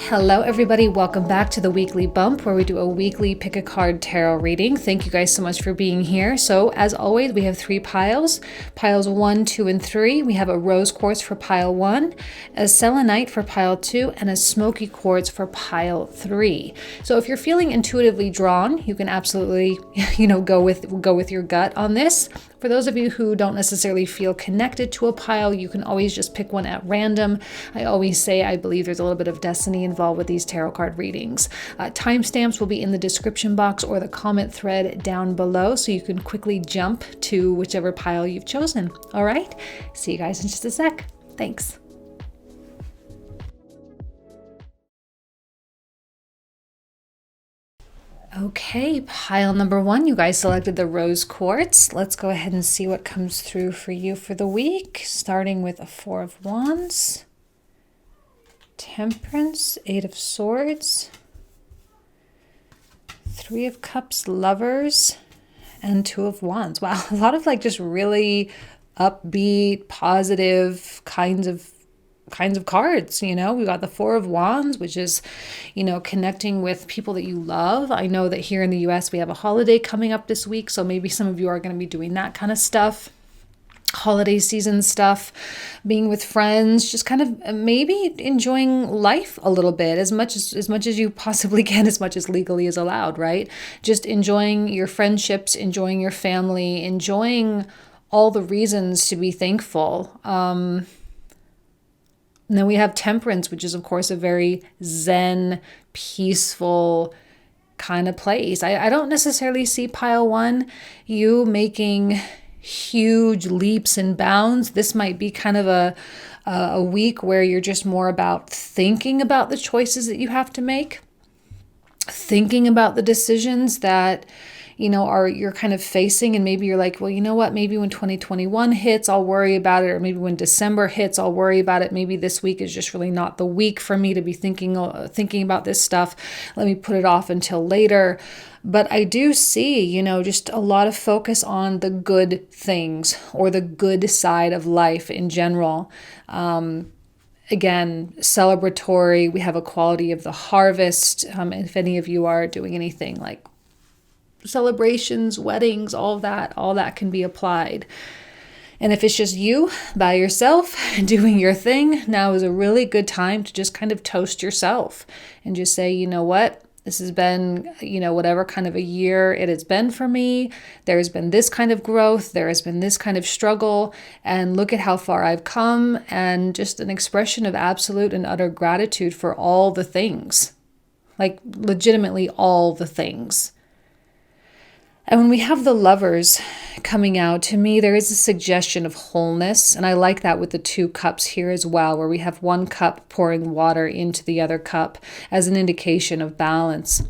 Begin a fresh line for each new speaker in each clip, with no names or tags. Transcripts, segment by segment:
Hello everybody, welcome back to the weekly bump where we do a weekly pick a card tarot reading. Thank you guys so much for being here. So as always, we have three piles 1, 2, and 3. We have a rose quartz for pile 1, a selenite for pile 2, and a smoky quartz for pile 3. So if you're feeling intuitively drawn, you can absolutely go with your gut on this. For those of you who don't necessarily feel connected to a pile, you can always just pick one at random. I always say I believe there's a little bit of destiny involved with these tarot card readings. Timestamps will be in the description box or the comment thread down below, so you can quickly jump to whichever pile you've chosen. All right, see you guys in just a sec. Thanks. Okay, pile number 1, you guys selected the rose quartz. Let's go ahead and see what comes through for you for the week, starting with a 4 of Wands, Temperance, 8 of Swords, 3 of Cups, Lovers, and 2 of Wands. Wow, a lot of just really upbeat, positive kinds of cards. We got the 4 of Wands, which is, connecting with people that you love. I know that here in the US, we have a holiday coming up this week, so maybe some of you are going to be doing that kind of stuff. Holiday season stuff, being with friends, just kind of maybe enjoying life a little bit as much as you possibly can, as much as legally is allowed, right? Just enjoying your friendships, enjoying your family, enjoying all the reasons to be thankful. And then we have Temperance, which is, of course, a very zen, peaceful kind of place. I don't necessarily see pile 1, you making huge leaps and bounds. This might be kind of a week where you're just more about thinking about the choices that you have to make, thinking about the decisions that you're kind of facing, and maybe you're like, well, you know what, maybe when 2021 hits, I'll worry about it, or maybe when December hits, I'll worry about it. Maybe this week is just really not the week for me to be thinking about this stuff. Let me put it off until later. But I do see, just a lot of focus on the good things or the good side of life in general. Again, celebratory. We have a quality of the harvest. If any of you are doing anything like celebrations, weddings, all that can be applied. And if it's just you by yourself doing your thing, now is a really good time to just kind of toast yourself and just say, you know what, this has been, whatever kind of a year it has been for me. There has been this kind of growth. There has been this kind of struggle. And look at how far I've come. And just an expression of absolute and utter gratitude for all the things, like legitimately all the things. And when we have the Lovers coming out, to me, there is a suggestion of wholeness. And I like that with the 2 cups here as well, where we have one cup pouring water into the other cup as an indication of balance.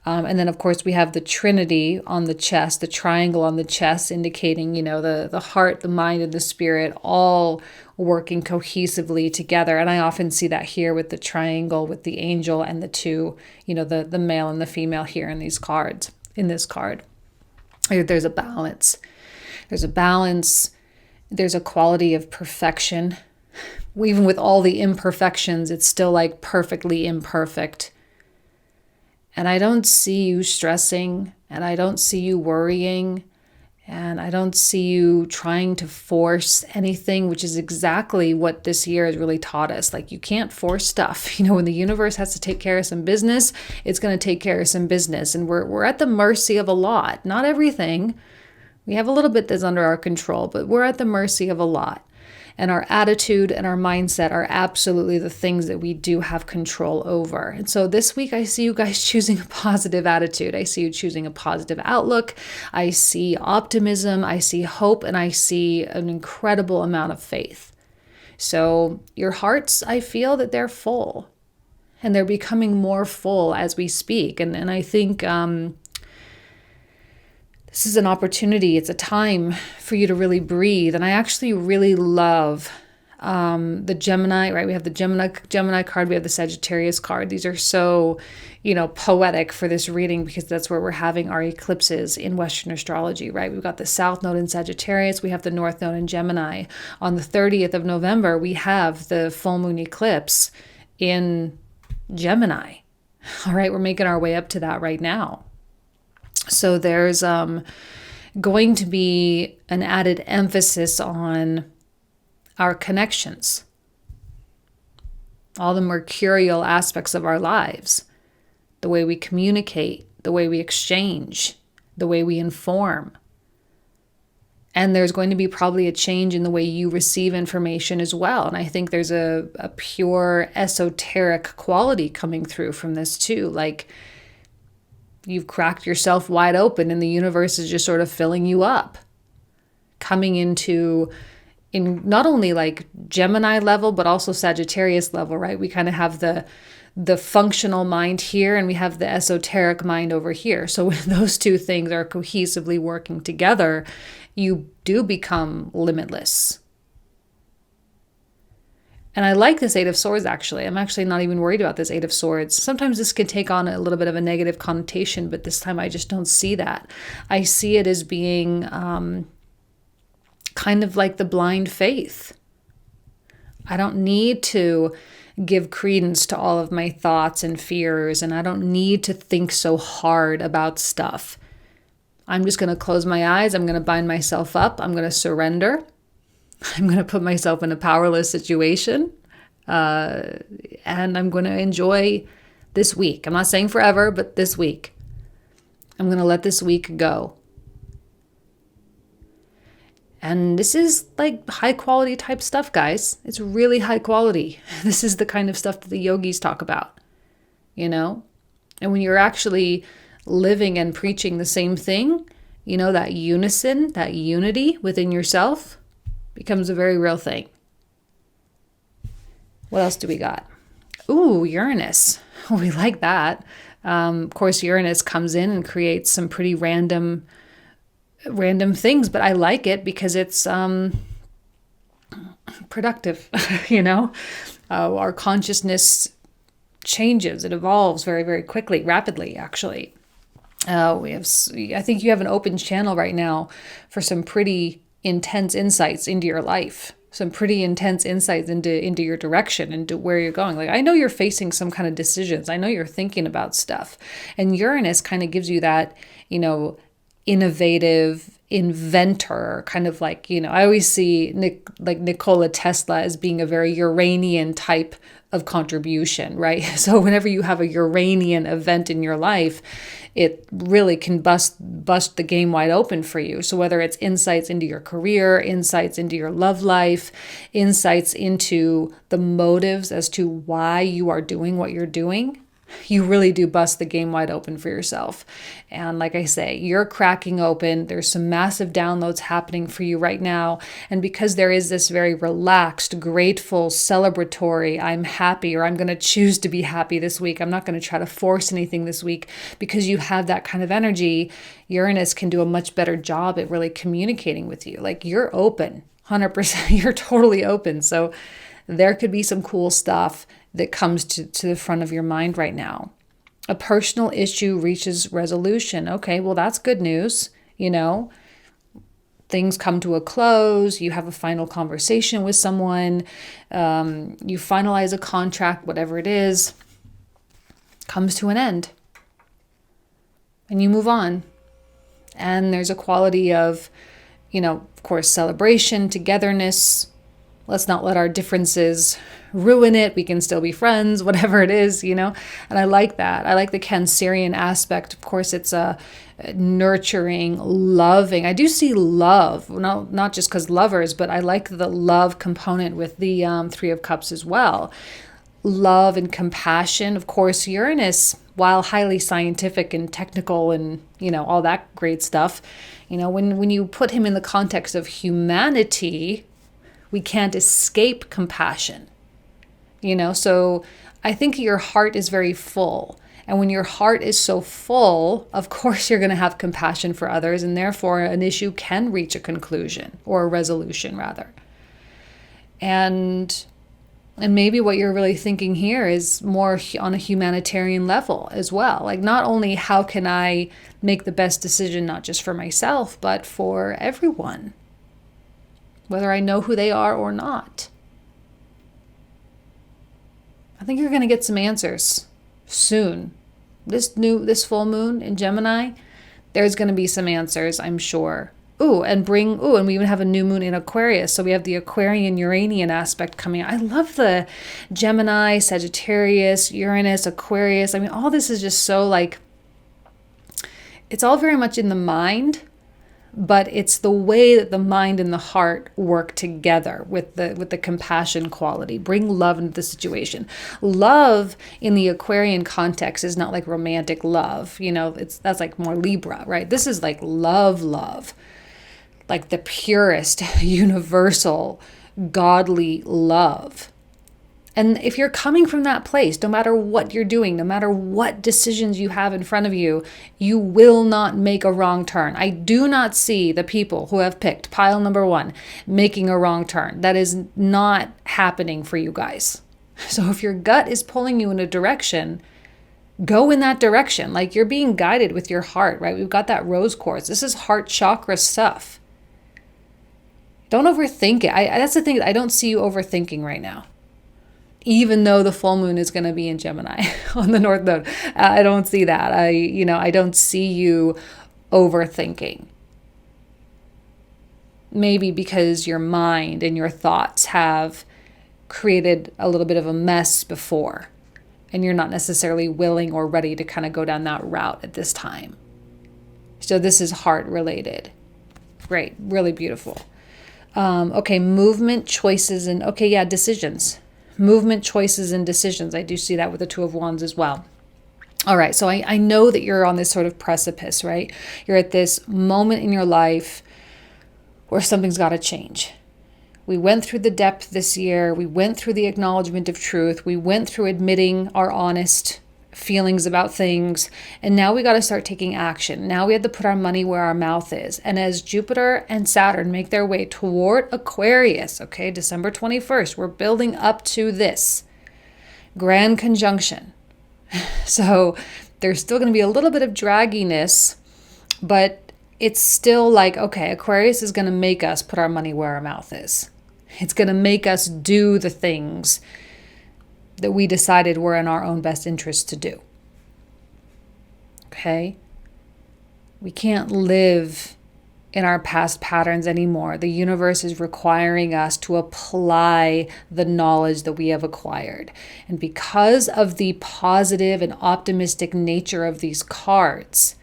And then, of course, we have the Trinity on the chest, the triangle on the chest, indicating, the heart, the mind, and the spirit all working cohesively together. And I often see that here with the triangle, with the angel and the 2, the male and the female here in these cards, in this card. There's a balance. There's a quality of perfection. Even with all the imperfections, it's still perfectly imperfect. And I don't see you stressing, and I don't see you worrying, and I don't see you trying to force anything, which is exactly what this year has really taught us. You can't force stuff. When the universe has to take care of some business, it's going to take care of some business. And we're at the mercy of a lot. Not everything. We have a little bit that's under our control, but we're at the mercy of a lot. And our attitude and our mindset are absolutely the things that we do have control over. And so this week, I see you guys choosing a positive attitude. I see you choosing a positive outlook. I see optimism. I see hope. And I see an incredible amount of faith. So your hearts, I feel that they're full. And they're becoming more full as we speak. And I think this is an opportunity. It's a time for you to really breathe. And I actually really love the Gemini, right? We have the Gemini card. We have the Sagittarius card. These are so, poetic for this reading because that's where we're having our eclipses in Western astrology, right? We've got the South Node in Sagittarius. We have the North Node in Gemini. On the 30th of November, we have the full moon eclipse in Gemini. All right, we're making our way up to that right now. So there's going to be an added emphasis on our connections, all the mercurial aspects of our lives, the way we communicate, the way we exchange, the way we inform. And there's going to be probably a change in the way you receive information as well. And I think there's a pure esoteric quality coming through from this too. Like you've cracked yourself wide open and the universe is just sort of filling you up. Coming into in not only like Gemini level, but also Sagittarius level, right? We kind of have the functional mind here and we have the esoteric mind over here. So when those two things are cohesively working together, you do become limitless. And I like this Eight of Swords, actually. I'm actually not even worried about this Eight of Swords. Sometimes this can take on a little bit of a negative connotation, but this time I just don't see that. I see it as being kind of like the blind faith. I don't need to give credence to all of my thoughts and fears, and I don't need to think so hard about stuff. I'm just going to close my eyes. I'm going to bind myself up. I'm going to surrender. I'm going to put myself in a powerless situation. And I'm going to enjoy this week. I'm not saying forever, but this week. I'm going to let this week go. And this is like high quality type stuff, guys. It's really high quality. This is the kind of stuff that the yogis talk about, you know? And when you're actually living and preaching the same thing, you know, that unison, that unity within yourself becomes a very real thing. What else do we got? Ooh, Uranus. We like that. Of course, Uranus comes in and creates some pretty random things, but I like it because it's productive, you know? Our consciousness changes. It evolves very, very quickly, rapidly, actually. I think you have an open channel right now for some pretty intense insights into your life, some pretty intense insights into your direction, into where you're going. Like, I know you're facing some kind of decisions. I know you're thinking about stuff. And Uranus kind of gives you that, you know, innovative inventor, kind of like, you know, I always see Nikola Tesla as being a very Uranian type of contribution, right? So whenever you have a Uranian event in your life, it really can bust the game wide open for you. So whether it's insights into your career, insights into your love life, insights into the motives as to why you are doing what you're doing, you really do bust the game wide open for yourself. And like I say, you're cracking open. There's some massive downloads happening for you right now. And because there is this very relaxed, grateful, celebratory, I'm happy, or I'm going to choose to be happy this week. I'm not going to try to force anything this week. Because you have that kind of energy, Uranus can do a much better job at really communicating with you. Like, you're open, 100%. You're totally open. So there could be some cool stuff that comes to the front of your mind right now. A personal issue reaches resolution. Okay, well, that's good news. You know, things come to a close. You have a final conversation with someone. You finalize a contract, whatever it is, comes to an end. And you move on. And there's a quality of, you know, of course, celebration, togetherness. Let's not let our differences ruin it. We can still be friends, whatever it is, you know. And I like that. I like the Cancerian aspect. Of course, it's a nurturing, loving. I do see love, not just because lovers, but I like the love component with the Three of Cups as well. Love and compassion. Of course, Uranus, while highly scientific and technical and, you know, all that great stuff, you know, when you put him in the context of humanity, we can't escape compassion, you know? So I think your heart is very full. And when your heart is so full, of course, you're going to have compassion for others. And therefore, an issue can reach a conclusion, or a resolution, rather. And maybe what you're really thinking here is more on a humanitarian level as well. Like, not only how can I make the best decision, not just for myself, but for everyone, whether I know who they are or not. I think you're going to get some answers soon. This full moon in Gemini, there's going to be some answers, I'm sure. And we even have a new moon in Aquarius. So we have the Aquarian Uranian aspect coming. I love the Gemini, Sagittarius, Uranus, Aquarius. I mean, all this is just so like, it's all very much in the mind, but it's the way that the mind and the heart work together with the compassion quality. Bring love into the situation. Love in the Aquarian context is not like romantic love. That's like more Libra, right? This is like love, like the purest, universal, godly love. And if you're coming from that place, no matter what you're doing, no matter what decisions you have in front of you, you will not make a wrong turn. I do not see the people who have picked pile number 1 making a wrong turn. That is not happening for you guys. So if your gut is pulling you in a direction, go in that direction. Like you're being guided with your heart, right? We've got that rose quartz. This is heart chakra stuff. Don't overthink it. That's the thing. I don't see you overthinking right now. Even though the full moon is going to be in Gemini on the North Node. I don't see that. I don't see you overthinking. Maybe because your mind and your thoughts have created a little bit of a mess before, and you're not necessarily willing or ready to kind of go down that route at this time. So this is heart related. Great. Really beautiful. Movement, choices, and decisions. Movement, choices, and decisions. I do see that with the 2 of Wands as well. All right, so I know that you're on this sort of precipice, right? You're at this moment in your life where something's got to change. We went through the depth this year. We went through the acknowledgement of truth. We went through admitting our honest feelings about things. And now we got to start taking action. Now we have to put our money where our mouth is. And as Jupiter and Saturn make their way toward Aquarius, December 21st, we're building up to this grand conjunction. So there's still going to be a little bit of dragginess, but it's still like, Aquarius is going to make us put our money where our mouth is. It's going to make us do the things that we decided were in our own best interest to do. Okay? We can't live in our past patterns anymore. The universe is requiring us to apply the knowledge that we have acquired. And because of the positive and optimistic nature of these cards,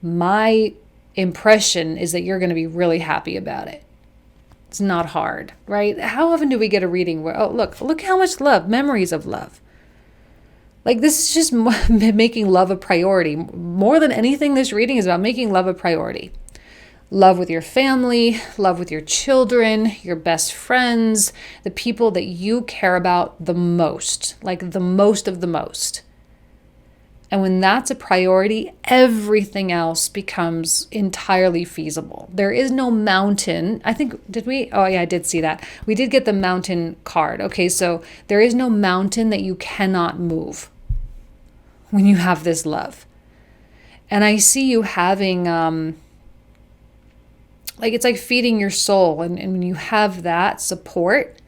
my impression is that you're going to be really happy about it. It's not hard, right? How often do we get a reading where, look how much love, memories of love. Like this is just making love a priority. More than anything, this reading is about making love a priority. Love with your family, love with your children, your best friends, the people that you care about the most, like the most of the most. And when that's a priority, everything else becomes entirely feasible. There is no mountain. I think, did we? Oh yeah, I did see that. We did get the mountain card. Okay, so there is no mountain that you cannot move when you have this love. And I see you having, it's like feeding your soul. And when you have that support,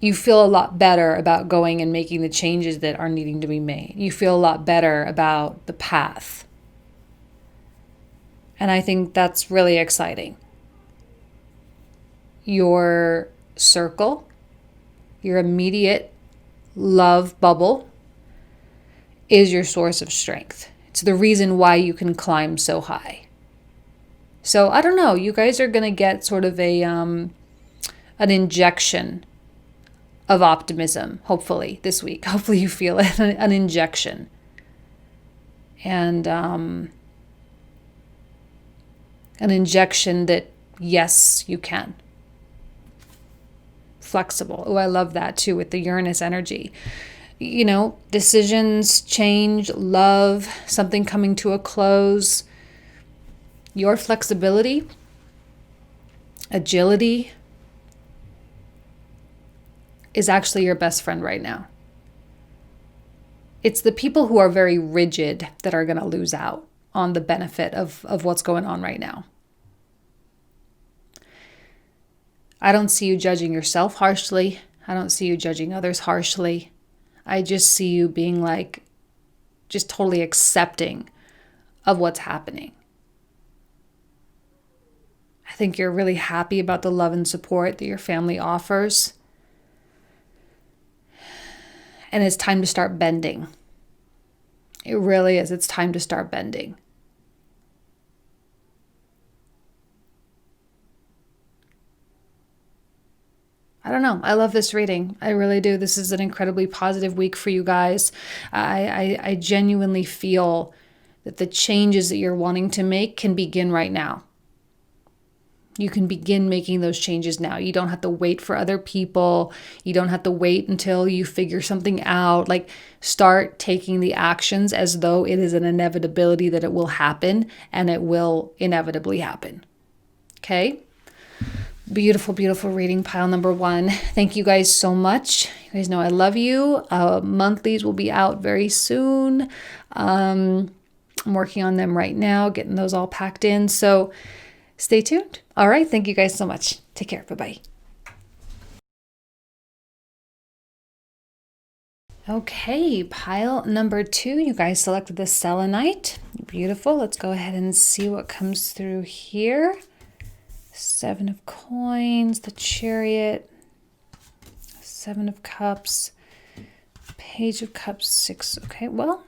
you feel a lot better about going and making the changes that are needing to be made. You feel a lot better about the path. And I think that's really exciting. Your circle, your immediate love bubble, is your source of strength. It's the reason why you can climb so high. So I don't know, you guys are going to get sort of an injection of optimism, hopefully, this week. Hopefully you feel it, an injection. And an injection that, yes, you can. Flexible. Oh, I love that too with the Uranus energy. Decisions, change, love, something coming to a close. Your flexibility, agility, is actually your best friend right now. It's the people who are very rigid that are going to lose out on the benefit of what's going on right now. I don't see you judging yourself harshly. I don't see you judging others harshly. I just see you being like, just totally accepting of what's happening. I think you're really happy about the love and support that your family offers. And it's time to start bending. It really is. It's time to start bending. I don't know. I love this reading. I really do. This is an incredibly positive week for you guys. I genuinely feel that the changes that you're wanting to make can begin right now. You can begin making those changes now. You don't have to wait for other people. You don't have to wait until you figure something out. Like, start taking the actions as though it is an inevitability that it will happen, and it will inevitably happen. Okay? Beautiful, beautiful reading, pile number 1. Thank you guys so much. You guys know I love you. Monthlies will be out very soon. I'm working on them right now, getting those all packed in. So stay tuned. All right. Thank you guys so much. Take care. Bye-bye. Okay, pile number 2. You guys selected the Selenite. Beautiful. Let's go ahead and see what comes through here. 7 of coins, the Chariot, 7 of cups, Page of cups, 6. Okay, well,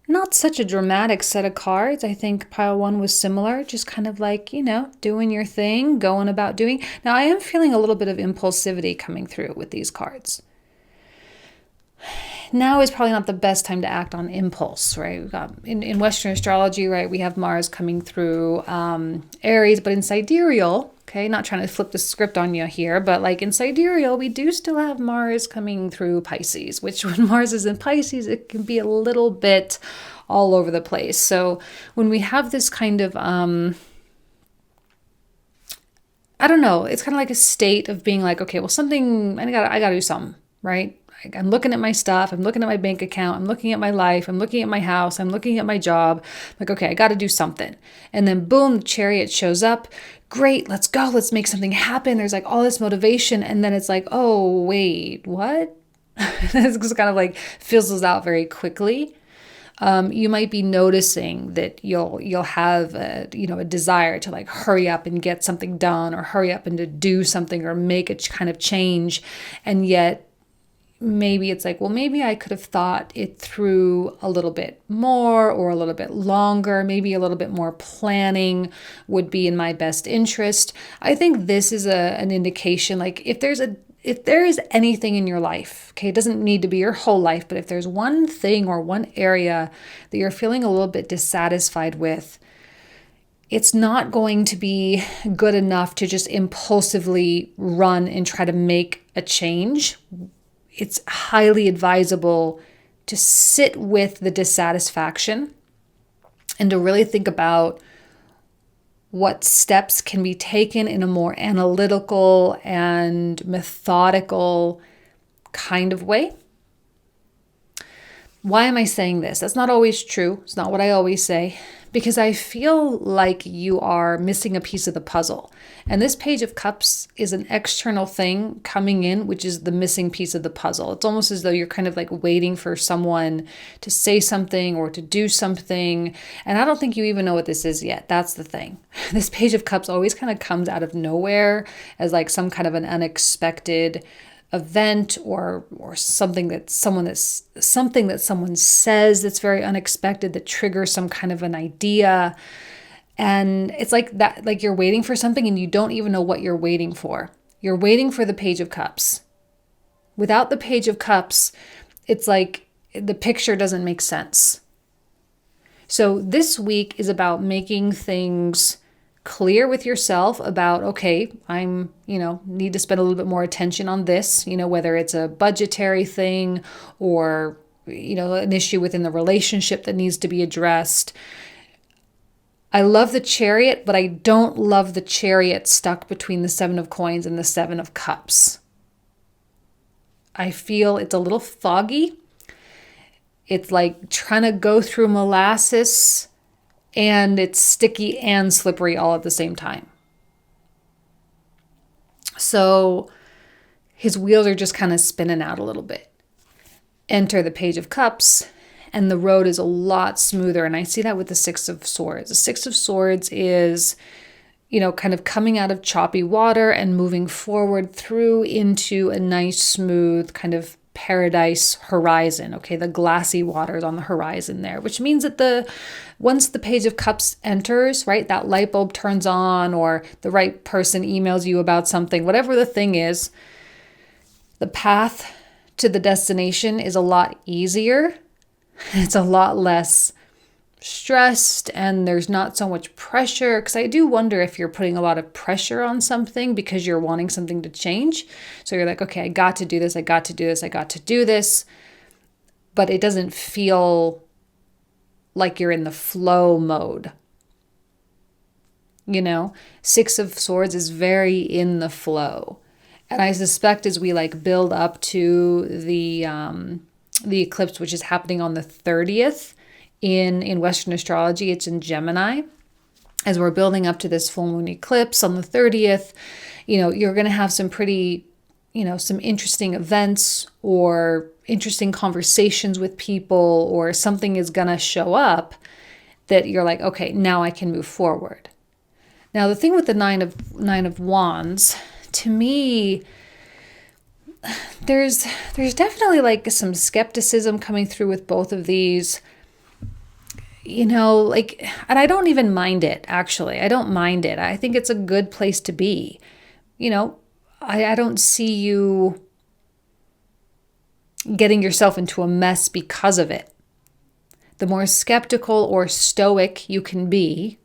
not such a dramatic set of cards. I think pile 1 was similar, just kind of like, doing your thing, going about doing. Now, I am feeling a little bit of impulsivity coming through with these cards. Now is probably not the best time to act on impulse, right? We've got in Western astrology, right? We have Mars coming through Aries, but in sidereal, okay, not trying to flip the script on you here, but like in sidereal, we do still have Mars coming through Pisces, which when Mars is in Pisces, it can be a little bit all over the place. So when we have this kind of, I don't know, it's kind of like a state of being like, okay, well, something, I gotta do something, right? I'm looking at my stuff. I'm looking at my bank account. I'm looking at my life. I'm looking at my house. I'm looking at my job. Like, okay, I got to do something. And then boom, the Chariot shows up. Great, let's go. Let's make something happen. There's like all this motivation. And then it's like, oh, wait, what? It's just kind of like fizzles out very quickly. You might be noticing that you'll have a desire to like hurry up and get something done, or hurry up and to do something, or make a kind of change. And yet, maybe it's like, well, maybe I could have thought it through a little bit more or a little bit longer. Maybe a little bit more planning would be in my best interest. I think this is an indication, like if there is anything in your life, okay, it doesn't need to be your whole life, but if there's one thing or one area that you're feeling a little bit dissatisfied with, it's not going to be good enough to just impulsively run and try to make a change. It's highly advisable to sit with the dissatisfaction and to really think about what steps can be taken in a more analytical and methodical kind of way. Why am I saying this? That's not always true. It's not what I always say, because I feel like you are missing a piece of the puzzle. And this Page of Cups is an external thing coming in, which is the missing piece of the puzzle. It's almost as though you're kind of like waiting for someone to say something or to do something. And I don't think you even know what this is yet. That's the thing. This Page of Cups always kind of comes out of nowhere as like some kind of an unexpected event or something that someone says that's very unexpected, that triggers some kind of an idea. And it's like that, like you're waiting for something and you don't even know what you're waiting for. You're waiting for the Page of Cups. Without the Page of Cups, it's like the picture doesn't make sense. So this week is about making things clear with yourself about, okay, I'm, need to spend a little bit more attention on this, whether it's a budgetary thing or, an issue within the relationship that needs to be addressed. I love the Chariot, but I don't love the Chariot stuck between the 7 of coins and the 7 of cups. I feel it's a little foggy. It's like trying to go through molasses, and it's sticky and slippery all at the same time. So his wheels are just kind of spinning out a little bit. enter the Page of Cups, and the road is a lot smoother. And I see that with the Six of Swords. The Six of Swords is, kind of coming out of choppy water and moving forward through into a nice, smooth kind of paradise horizon. Okay, the glassy waters on the horizon there, which means that once the Page of Cups enters, right, that light bulb turns on, or the right person emails you about something, whatever the thing is, the path to the destination is a lot easier. It's a lot less stressed, and there's not so much pressure, because I do wonder if you're putting a lot of pressure on something because you're wanting something to change. So you're like, okay, I got to do this, I got to do this, I got to do this, but it doesn't feel like you're in the flow mode. Six of Swords is very in the flow. And I suspect as we build up to the eclipse, which is happening on the 30th, in Western astrology, it's in Gemini. As we're building up to this full moon eclipse on the 30th, you're going to have some pretty, some interesting events or interesting conversations with people, or something is going to show up that you're like, okay, now I can move forward. Now, the thing with the Nine of Wands, to me, there's definitely some skepticism coming through with both of these. And I don't even mind it, actually. I don't mind it. I think it's a good place to be. I don't see you getting yourself into a mess because of it. The more skeptical or stoic you can be,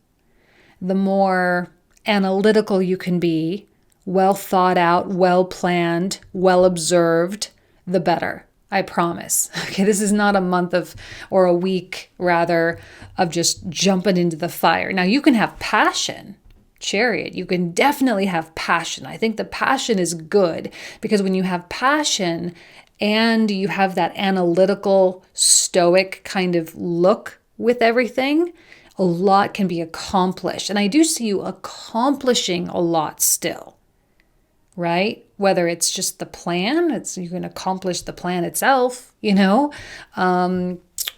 the more analytical you can be, well thought out, well planned, well observed, the better. I promise. Okay, this is not a month or a week, rather, of just jumping into the fire. Now, you can have passion, Chariot. You can definitely have passion. I think the passion is good, because when you have passion and you have that analytical, stoic kind of look with everything, a lot can be accomplished. And I do see you accomplishing a lot still, right? Whether it's just the plan, you can accomplish the plan itself,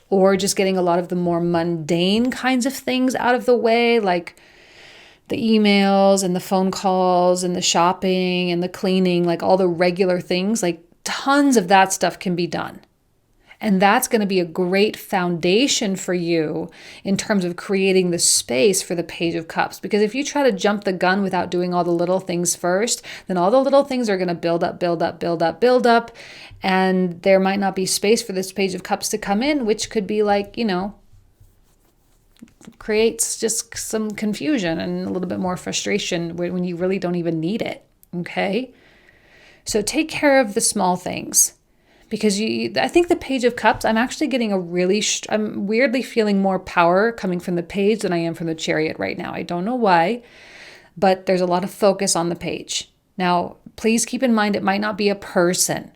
or just getting a lot of the more mundane kinds of things out of the way, like the emails and the phone calls and the shopping and the cleaning, all the regular things, tons of that stuff can be done. And that's going to be a great foundation for you in terms of creating the space for the Page of Cups. Because if you try to jump the gun without doing all the little things first, then all the little things are going to build up. And there might not be space for this Page of Cups to come in, which could be creates just some confusion and a little bit more frustration when you really don't even need it. Okay? So take care of the small things. Because I think the Page of Cups, I'm actually getting I'm weirdly feeling more power coming from the Page than I am from the Chariot right now. I don't know why, but there's a lot of focus on the Page. Now, please keep in mind, it might not be a person.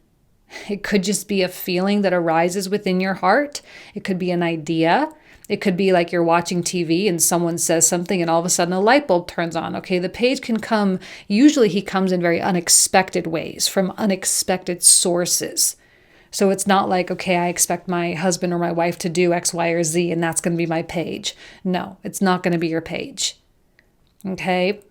It could just be a feeling that arises within your heart. It could be an idea. It could be like you're watching TV and someone says something and all of a sudden a light bulb turns on. Okay, the Page can come, usually he comes in very unexpected ways, from unexpected sources. So it's not like, okay, I expect my husband or my wife to do X, Y, or Z, and that's going to be my Page. No, it's not going to be your Page. Okay?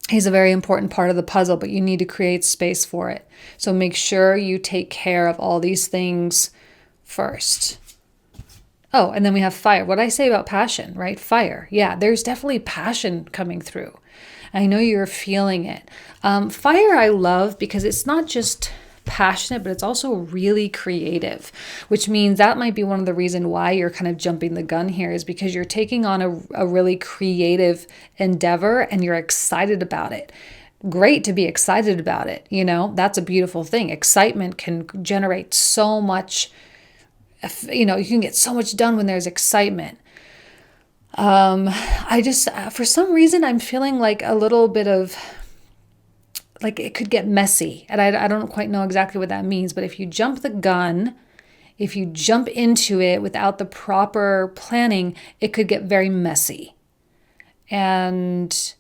He's a very important part of the puzzle, but you need to create space for it. So make sure you take care of all these things first. Oh, and then we have fire. What did I say about passion, right? Fire. Yeah, there's definitely passion coming through. I know you're feeling it. Fire I love because it's not just passionate, but it's also really creative, which means that might be one of the reasons why you're kind of jumping the gun here, is because you're taking on a really creative endeavor and you're excited about it. Great to be excited about it. That's a beautiful thing. Excitement can generate so much, you can get so much done when there's excitement. I just, for some reason, I'm feeling like a little bit of, it could get messy. And I don't quite know exactly what that means. But if you jump the gun, if you jump into it without the proper planning, it could get very messy. And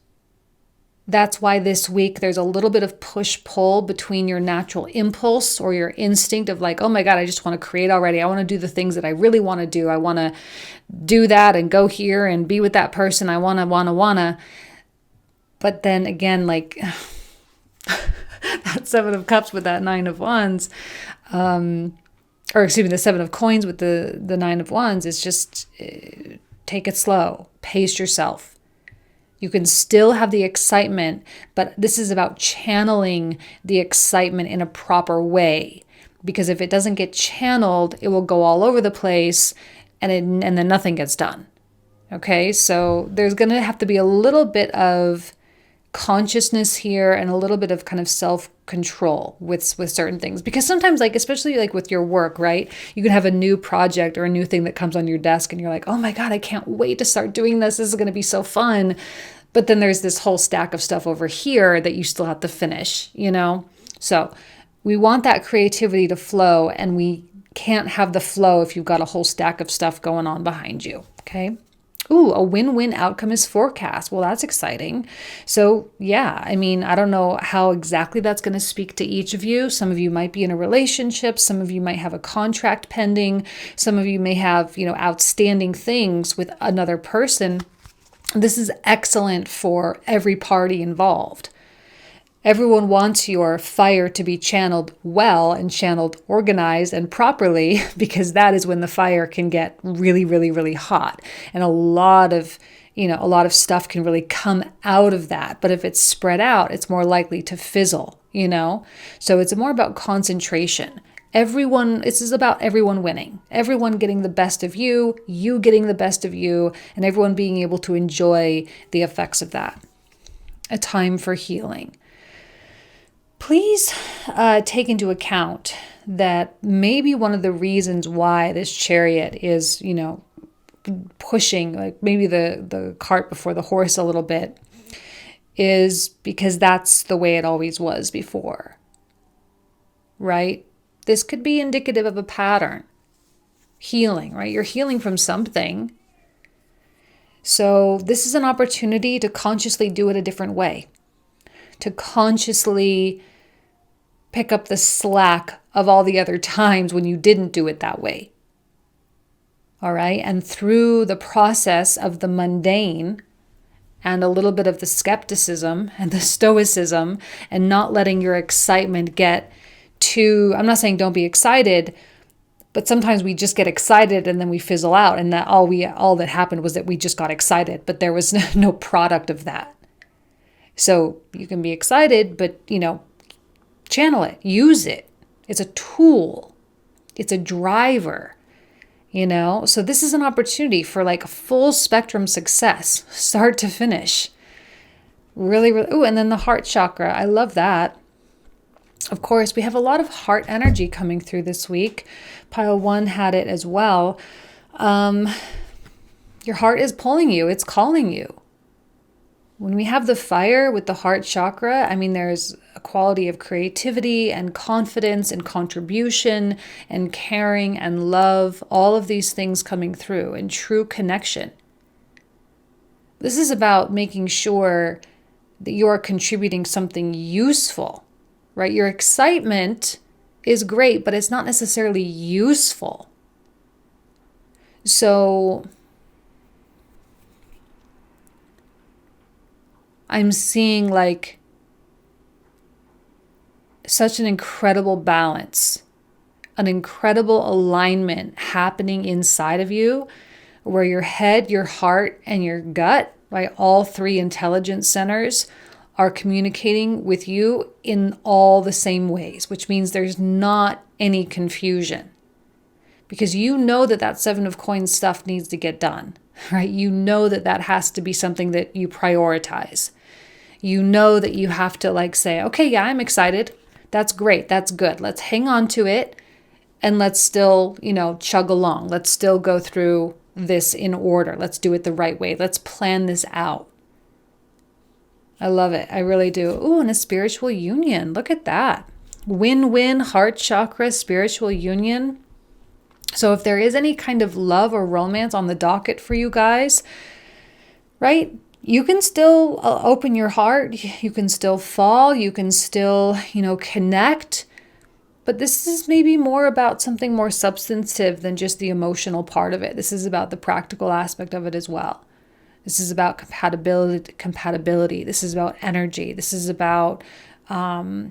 That's why this week there's a little bit of push-pull between your natural impulse or your instinct of like, oh my God, I just want to create already. I want to do the things that I really want to do. I want to do that and go here and be with that person. I want to. But then again, like that Seven of Cups with that Nine of Wands, or excuse me, the Seven of Coins with the Nine of Wands is just take it slow, pace yourself. You can still have the excitement, but this is about channeling the excitement in a proper way. Because if it doesn't get channeled, it will go all over the place and then nothing gets done. Okay, so there's going to have to be a little bit of consciousness here and a little bit of kind of self-control with certain things, because sometimes, like especially like with your work, right, you can have a new project or a new thing that comes on your desk and you're like, oh my God, I can't wait to start doing this is going to be so fun. But then there's this whole stack of stuff over here that you still have to finish, so we want that creativity to flow, and we can't have the flow if you've got a whole stack of stuff going on behind you. Okay. Ooh, a win-win outcome is forecast. Well, that's exciting. So yeah, I mean, I don't know how exactly that's going to speak to each of you. Some of you might be in a relationship. Some of you might have a contract pending. Some of you may have, outstanding things with another person. This is excellent for every party involved. Everyone wants your fire to be channeled well and channeled organized and properly, because that is when the fire can get really, really, really hot. And a lot of stuff can really come out of that. But if it's spread out, it's more likely to fizzle, So it's more about concentration. This is about everyone winning, everyone getting the best of you, you getting the best of you, and everyone being able to enjoy the effects of that. A time for healing. Please take into account that maybe one of the reasons why this Chariot is, pushing like maybe the cart before the horse a little bit is because that's the way it always was before, right? This could be indicative of a pattern. Healing, right? You're healing from something. So this is an opportunity to consciously do it a different way. To consciously pick up the slack of all the other times when you didn't do it that way. All right. And through the process of the mundane and a little bit of the skepticism and the stoicism and not letting your excitement get too, I'm not saying don't be excited, but sometimes we just get excited and then we fizzle out. And that all that happened was that we just got excited, but there was no product of that. So you can be excited, but, channel it, use it. It's a tool. It's a driver, So this is an opportunity for like a full spectrum success, start to finish. Really, really. Ooh, and then the heart chakra. I love that. Of course, we have a lot of heart energy coming through this week. Pile 1 had it as well. Your heart is pulling you. It's calling you. When we have the fire with the heart chakra, I mean, there's a quality of creativity and confidence and contribution and caring and love, all of these things coming through, and true connection. This is about making sure that you're contributing something useful, right? Your excitement is great, but it's not necessarily useful. So I'm seeing like such an incredible balance, an incredible alignment happening inside of you, where your head, your heart, and your gut, right, all three intelligence centers are communicating with you in all the same ways, which means there's not any confusion. Because you know that Seven of Coins stuff needs to get done, right? You know that has to be something that you prioritize. You know that you have to like say, okay, yeah, I'm excited. That's great. That's good. Let's hang on to it and let's still, chug along. Let's still go through this in order. Let's do it the right way. Let's plan this out. I love it. I really do. Ooh, and a spiritual union. Look at that. Win-win, heart chakra, spiritual union. So if there is any kind of love or romance on the docket for you guys, right? You can still open your heart. You can still fall. You can still, connect. But this is maybe more about something more substantive than just the emotional part of it. This is about the practical aspect of it as well. This is about compatibility. This is about energy. This is about how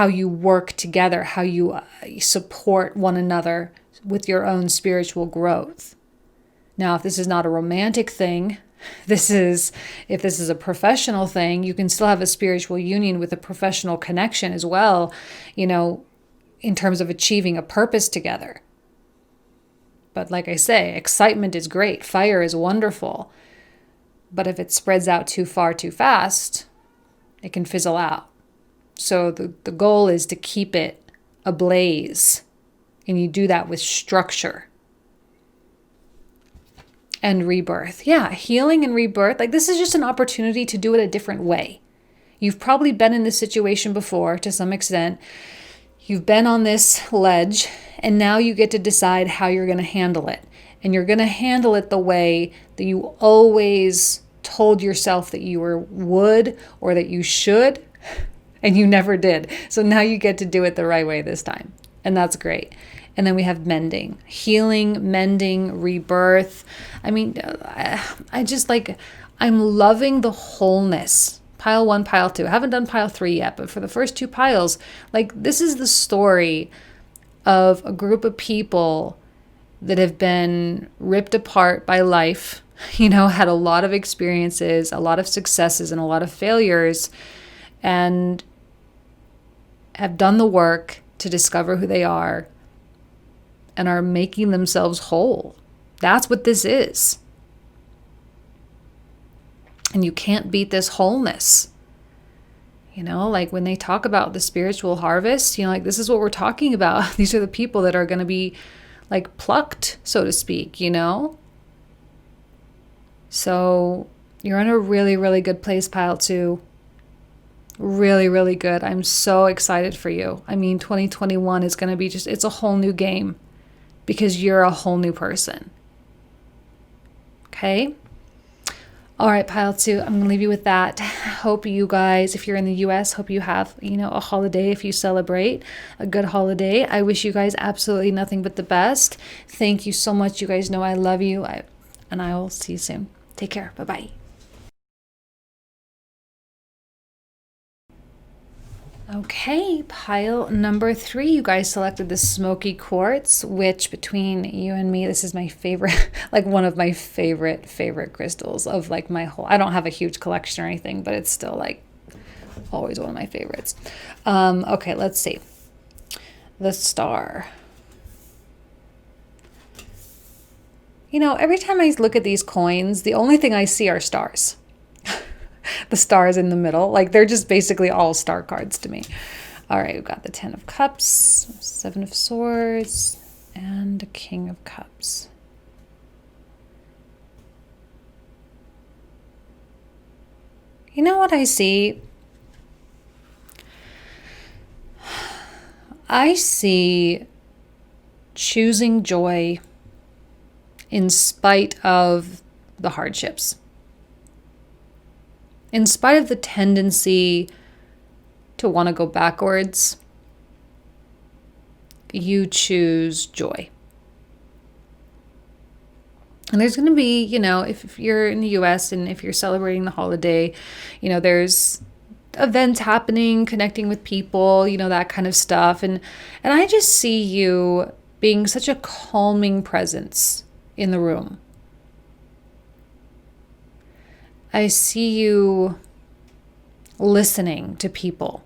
you work together, how you support one another with your own spiritual growth. Now, if this is not a romantic thing, if this is a professional thing, you can still have a spiritual union with a professional connection as well, in terms of achieving a purpose together. But like I say, excitement is great. Fire is wonderful. But if it spreads out too far too fast, it can fizzle out. So the goal is to keep it ablaze. And you do that with structure and rebirth. Yeah, healing and rebirth. Like, this is just an opportunity to do it a different way. You've probably been in this situation before to some extent. You've been on this ledge, and now you get to decide how you're going to handle it. And you're going to handle it the way that you always told yourself that you would or that you should, and you never did. So now you get to do it the right way this time. And that's great. And then we have mending, healing, mending, rebirth. I mean, I'm loving the wholeness. Pile 1, pile 2. I haven't done pile 3 yet, but for the first 2 piles, this is the story of a group of people that have been ripped apart by life, had a lot of experiences, a lot of successes, and a lot of failures, and have done the work to discover who they are and are making themselves whole. That's what this is. And you can't beat this wholeness. When they talk about the spiritual harvest, this is what we're talking about. These are the people that are going to be plucked, so to speak, So you're in a really, really good place, pile 2. Really, really good. I'm so excited for you. 2021 is going to be it's a whole new game because you're a whole new person. Okay? All right, pile 2, I'm going to leave you with that. Hope you guys, if you're in the US, hope you have, a holiday if you celebrate, a good holiday. I wish you guys absolutely nothing but the best. Thank you so much. You guys know I love you, and I will see you soon. Take care. Bye-bye. Okay, pile number 3. You guys selected the Smokey Quartz, which between you and me, this is my favorite, one of my favorite crystals of my whole, I don't have a huge collection or anything, but it's still always one of my favorites. Okay, let's see. The star. Every time I look at these coins, the only thing I see are stars. The stars in the middle, they're just basically all star cards to me. All right, we've got the 10 of Cups, 7 of Swords, and a King of Cups. You know what I see? I see choosing joy in spite of the hardships. In spite of the tendency to want to go backwards, you choose joy. And there's going to be, if you're in the US and if you're celebrating the holiday, there's events happening, connecting with people, that kind of stuff. And I just see you being such a calming presence in the room. I see you listening to people.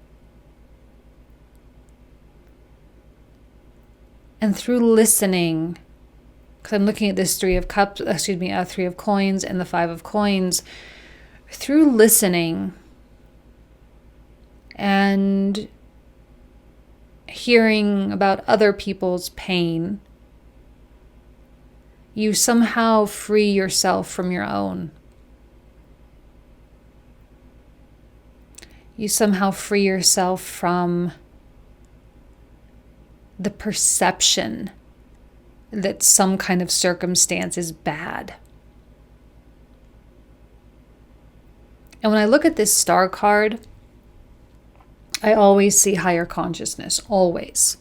And through listening, because I'm looking at this 3 of Coins and the 5 of Coins, through listening and hearing about other people's pain, you somehow free yourself from your own. You somehow free yourself from the perception that some kind of circumstance is bad. And when I look at this star card, I always see higher consciousness, always.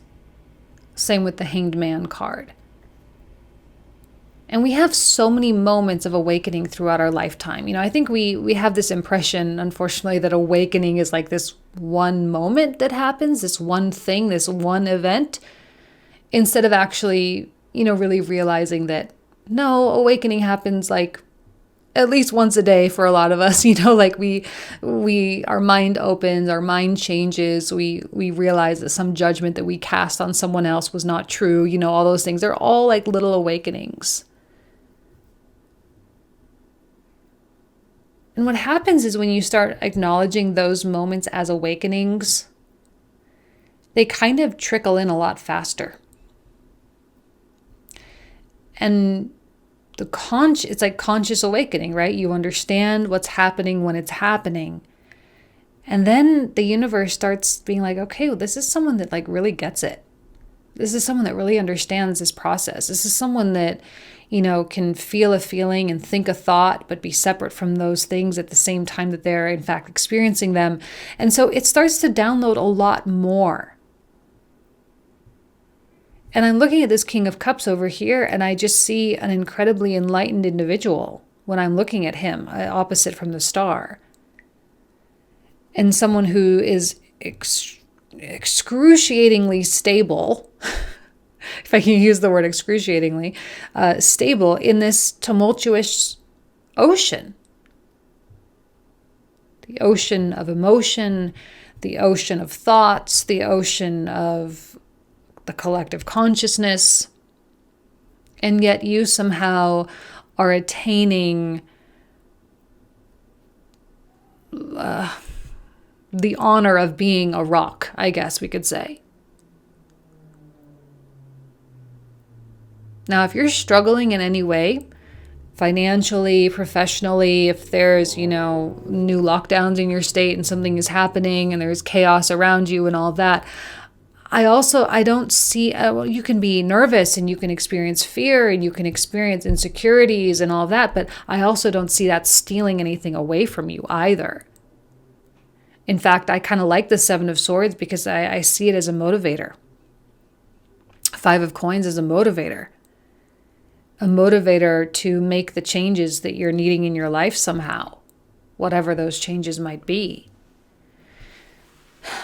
Same with the Hanged Man card. And we have so many moments of awakening throughout our lifetime. I think we have this impression, unfortunately, that awakening is like this one moment that happens, this one thing, this one event, instead of actually, really realizing that, no, awakening happens like at least once a day for a lot of us. Like our mind opens, our mind changes, we realize that some judgment that we cast on someone else was not true. All those things, they're all like little awakenings. And what happens is when you start acknowledging those moments as awakenings, they kind of trickle in a lot faster. And it's like conscious awakening, right? You understand what's happening when it's happening. And then the universe starts being like, okay, well, this is someone that like really gets it. This is someone that really understands this process. This is someone that, can feel a feeling and think a thought, but be separate from those things at the same time that they're in fact experiencing them. And so it starts to download a lot more. And I'm looking at this King of Cups over here, and I just see an incredibly enlightened individual when I'm looking at him, opposite from the star. And someone who is excruciatingly stable, if I can use the word excruciatingly, stable in this tumultuous ocean. The ocean of emotion, the ocean of thoughts, the ocean of the collective consciousness. And yet you somehow are attaining the honor of being a rock, I guess we could say. Now, if you're struggling in any way, financially, professionally, if there's, new lockdowns in your state and something is happening and there's chaos around you and all that, I don't see, you can be nervous and you can experience fear and you can experience insecurities and all that, but I also don't see that stealing anything away from you either. In fact, I kind of like the Seven of Swords because I see it as a motivator. Five of Coins is a motivator to make the changes that you're needing in your life somehow, whatever those changes might be.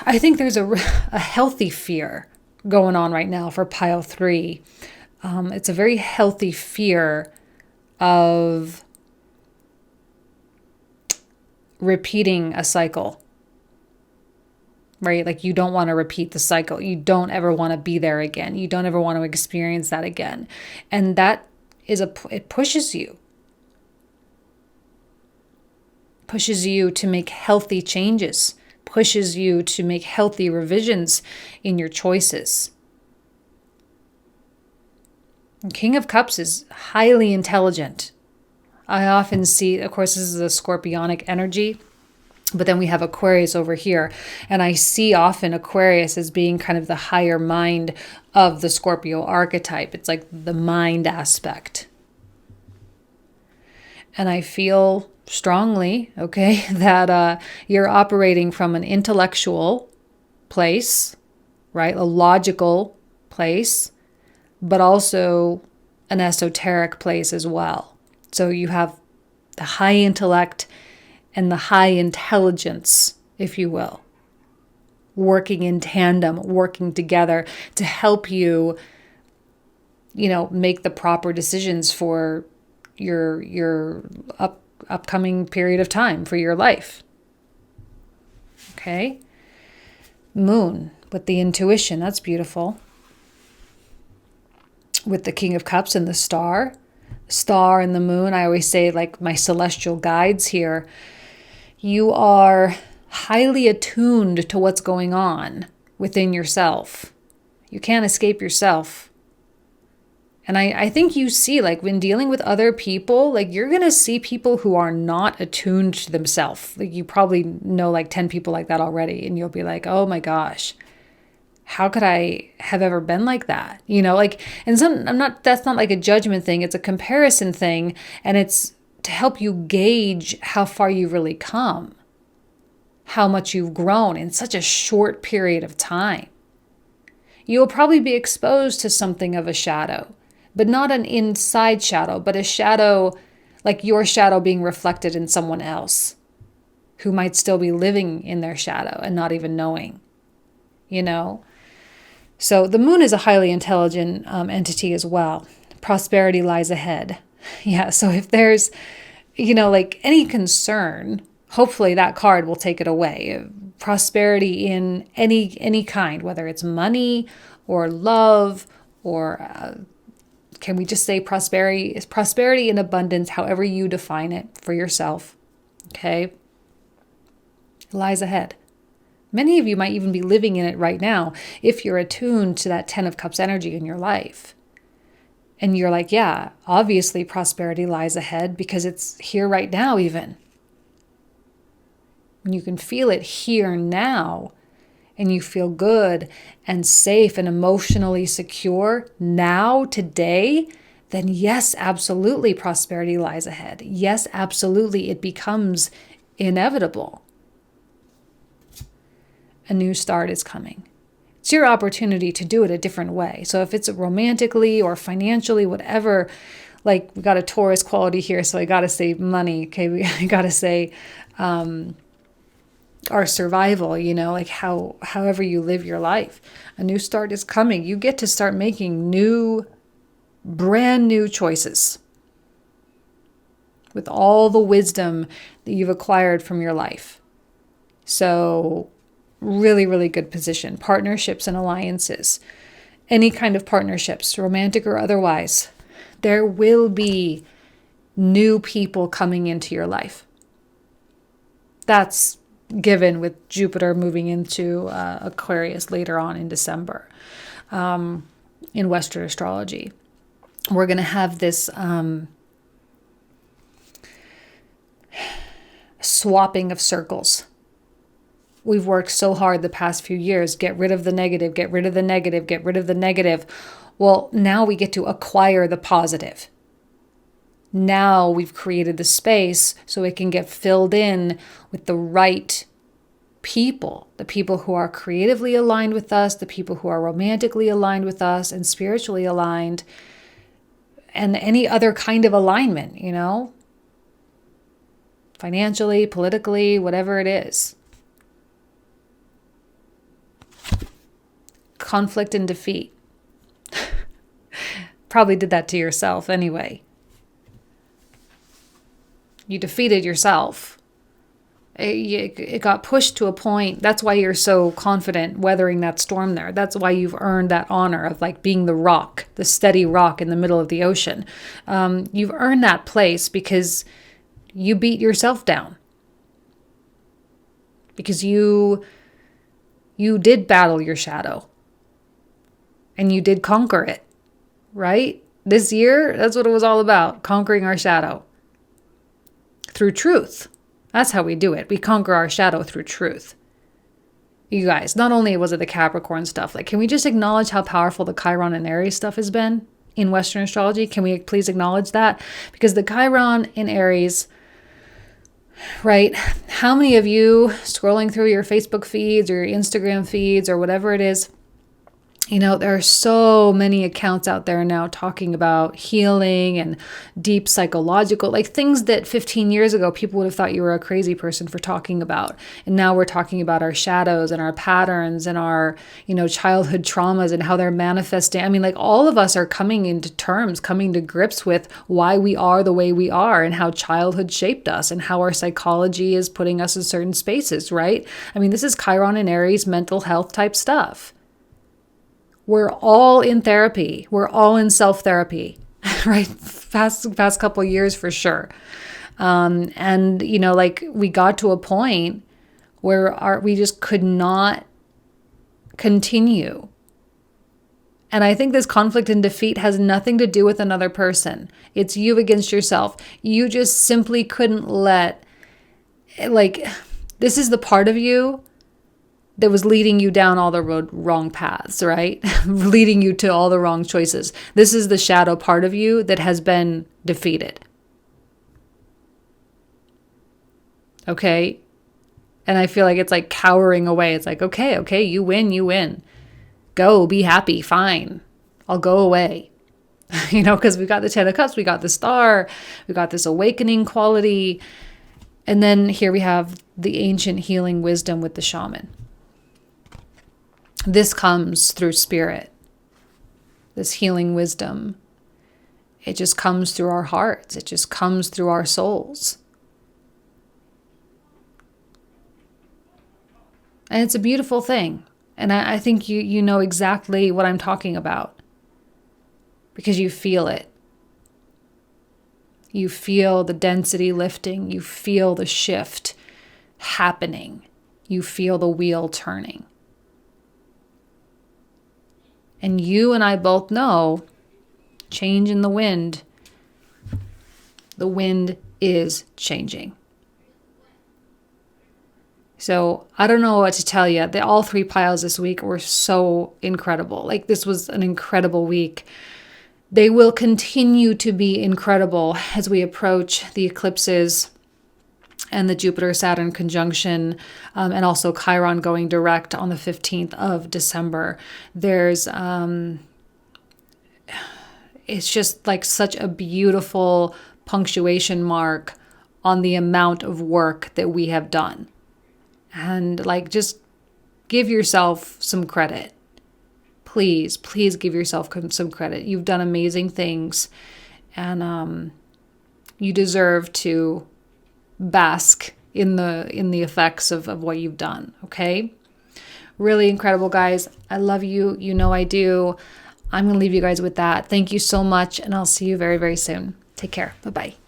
I think there's a healthy fear going on right now for pile 3. It's a very healthy fear of repeating a cycle, right? Like you don't want to repeat the cycle. You don't ever want to be there again. You don't ever want to experience that again. And that it pushes you. Pushes you to make healthy changes. Pushes you to make healthy revisions in your choices. And King of Cups is highly intelligent. I often see, of course, this is a scorpionic energy, but then we have Aquarius over here. And I see often Aquarius as being kind of the higher mind of the Scorpio archetype. It's like the mind aspect. And I feel strongly, okay, that you're operating from an intellectual place, right? A logical place, but also an esoteric place as well. So you have the high intellect and the high intelligence, if you will, working in tandem, working together to help you, make the proper decisions for your upcoming period of time for your life. Okay? Moon with the intuition, that's beautiful. With the King of Cups and the star and the moon, I always say like my celestial guides here. You are highly attuned to what's going on within yourself. You can't escape yourself. And I think you see, like when dealing with other people, like you're going to see people who are not attuned to themselves. Like you probably know like 10 people like that already. And you'll be like, oh my gosh, how could I have ever been like that? And that's not like a judgment thing. It's a comparison thing. And it's to help you gauge how far you've really come, how much you've grown in such a short period of time. You'll probably be exposed to something of a shadow, but not an inside shadow, but a shadow like your shadow being reflected in someone else who might still be living in their shadow and not even knowing, you know? So the moon is a highly intelligent entity as well. Prosperity lies ahead. Yeah, so if there's, like any concern, hopefully that card will take it away. Prosperity in any kind, whether it's money or love or can we just say prosperity? Is prosperity in abundance, however you define it for yourself, okay? Lies ahead. Many of you might even be living in it right now if you're attuned to that 10 of Cups energy in your life. And you're like, yeah, obviously prosperity lies ahead because it's here right now even. When you can feel it here now and you feel good and safe and emotionally secure now, today, then yes, absolutely prosperity lies ahead. Yes, absolutely it becomes inevitable. A new start is coming. It's your opportunity to do it a different way. So if it's romantically or financially, whatever, like we got a Taurus quality here, so I got to say money. Okay, we got to say our survival, like however you live your life. A new start is coming. You get to start making brand new choices with all the wisdom that you've acquired from your life. So really, really good position. Partnerships and alliances. Any kind of partnerships, romantic or otherwise. There will be new people coming into your life. That's given with Jupiter moving into Aquarius later on in December in Western astrology. We're going to have this swapping of circles. We've worked so hard the past few years, get rid of the negative, get rid of the negative, get rid of the negative. Well, now we get to acquire the positive. Now we've created the space so it can get filled in with the right people, the people who are creatively aligned with us, the people who are romantically aligned with us and spiritually aligned, and any other kind of alignment, financially, politically, whatever it is. Conflict and defeat. Probably did that to yourself anyway. You defeated yourself. It got pushed to a point. That's why you're so confident weathering that storm there. That's why you've earned that honor of like being the rock, the steady rock in the middle of the ocean. You've earned that place because you beat yourself down. Because you did battle your shadow. And you did conquer it, right? This year, that's what it was all about, conquering our shadow. Through truth. That's how we do it. We conquer our shadow through truth. You guys, not only was it the Capricorn stuff, like, can we just acknowledge how powerful the Chiron and Aries stuff has been in Western astrology? Can we please acknowledge that? Because the Chiron in Aries, right? How many of you scrolling through your Facebook feeds or your Instagram feeds or whatever it is, there are so many accounts out there now talking about healing and deep psychological, like things that 15 years ago, people would have thought you were a crazy person for talking about. And now we're talking about our shadows and our patterns and our, childhood traumas and how they're manifesting. I mean, like all of us are coming to grips with why we are the way we are and how childhood shaped us and how our psychology is putting us in certain spaces, right? I mean, this is Chiron and Aries mental health type stuff. We're all in therapy. We're all in self-therapy, right? Past couple of years for sure. And, we got to a point where we just could not continue. And I think this conflict and defeat has nothing to do with another person. It's you against yourself. You just simply couldn't this is the part of you that was leading you down all the wrong paths, right? Leading you to all the wrong choices. This is the shadow part of you that has been defeated. Okay. And I feel like it's like cowering away. It's like, okay, you win, you win. Go, be happy, fine. I'll go away. Because we got the 10 of Cups, we got the Star, we got this awakening quality. And then here we have the ancient healing wisdom with the shaman. This comes through spirit. This healing wisdom. It just comes through our hearts. It just comes through our souls. And it's a beautiful thing. And I think you know exactly what I'm talking about. Because you feel it. You feel the density lifting. You feel the shift happening. You feel the wheel turning. And you and I both know, change in the wind. The wind is changing. So I don't know what to tell you. All 3 piles this week were so incredible. Like, this was an incredible week. They will continue to be incredible as we approach the eclipses and the Jupiter-Saturn conjunction, and also Chiron going direct on the 15th of December. There's, it's just like such a beautiful punctuation mark on the amount of work that we have done. And like, just give yourself some credit. Please give yourself some credit. You've done amazing things, and you deserve to bask in the effects of what you've done. Okay? Really incredible, guys. I love you. You know I do. I'm going to leave you guys with that. Thank you so much, and I'll see you very, very soon. Take care. Bye-bye.